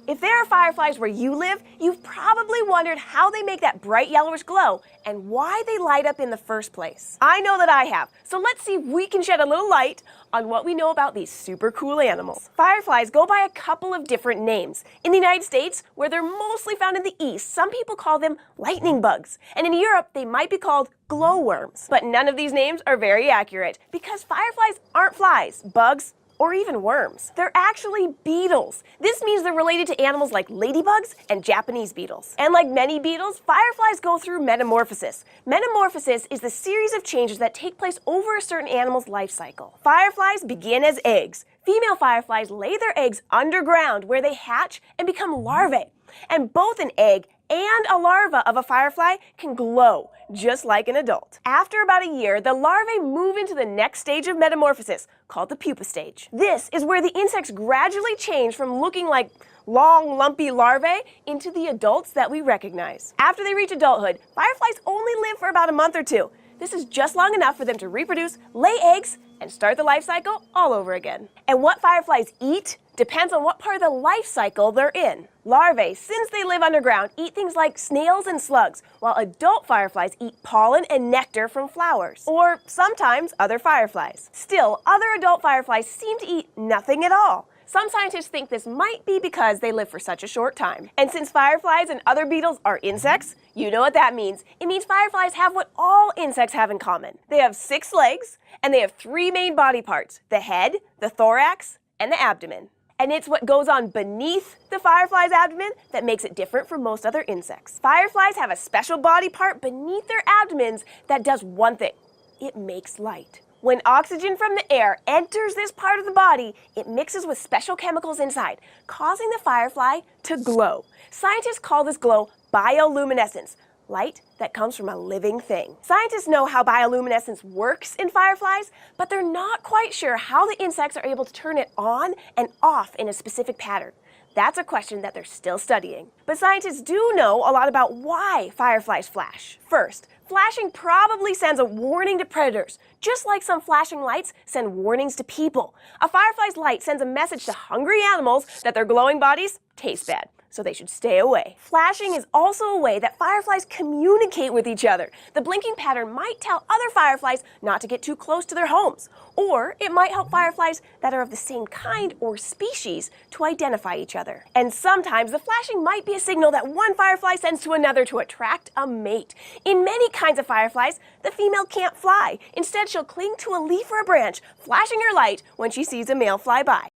If there are fireflies where you live, you've probably wondered how they make that bright yellowish glow and why they light up in the first place. I know that I have, so let's see if we can shed a little light on what we know about these super cool animals. Fireflies go by a couple of different names. In the United States, where they're mostly found in the East, some people call them lightning bugs, and in Europe they might be called glowworms. But none of these names are very accurate because fireflies aren't flies, bugs, or even worms. They're actually beetles. This means they're related to animals like ladybugs and Japanese beetles. And like many beetles, fireflies go through metamorphosis. Metamorphosis is the series of changes that take place over a certain animal's life cycle. Fireflies begin as eggs. Female fireflies lay their eggs underground where they hatch and become larvae. And both an egg and a larva of a firefly can glow, just like an adult. After about a year, the larvae move into the next stage of metamorphosis, called the pupa stage. This is where the insects gradually change from looking like long, lumpy larvae into the adults that we recognize. After they reach adulthood, fireflies only live for about a month or two. This is just long enough for them to reproduce, lay eggs, and start the life cycle all over again. And what fireflies eat depends on what part of the life cycle they're in. Larvae, since they live underground, eat things like snails and slugs, while adult fireflies eat pollen and nectar from flowers, or sometimes other fireflies. Still, other adult fireflies seem to eat nothing at all. Some scientists think this might be because they live for such a short time. And since fireflies and other beetles are insects, you know what that means. It means fireflies have what all insects have in common. They have 6 legs, and they have 3 main body parts: the head, the thorax, and the abdomen. And it's what goes on beneath the firefly's abdomen that makes it different from most other insects. Fireflies have a special body part beneath their abdomens that does one thing: it makes light. When oxygen from the air enters this part of the body, it mixes with special chemicals inside, causing the firefly to glow. Scientists call this glow bioluminescence, light that comes from a living thing. Scientists know how bioluminescence works in fireflies, but they're not quite sure how the insects are able to turn it on and off in a specific pattern. That's a question that they're still studying. But scientists do know a lot about why fireflies flash. First, flashing probably sends a warning to predators, just like some flashing lights send warnings to people. A firefly's light sends a message to hungry animals that their glowing bodies taste bad, so they should stay away. Flashing is also a way that fireflies communicate with each other. The blinking pattern might tell other fireflies not to get too close to their homes, or it might help fireflies that are of the same kind or species to identify each other. And sometimes the flashing might be a signal that one firefly sends to another to attract a mate. In many kinds of fireflies, the female can't fly. Instead, she'll cling to a leaf or a branch, flashing her light when she sees a male fly by.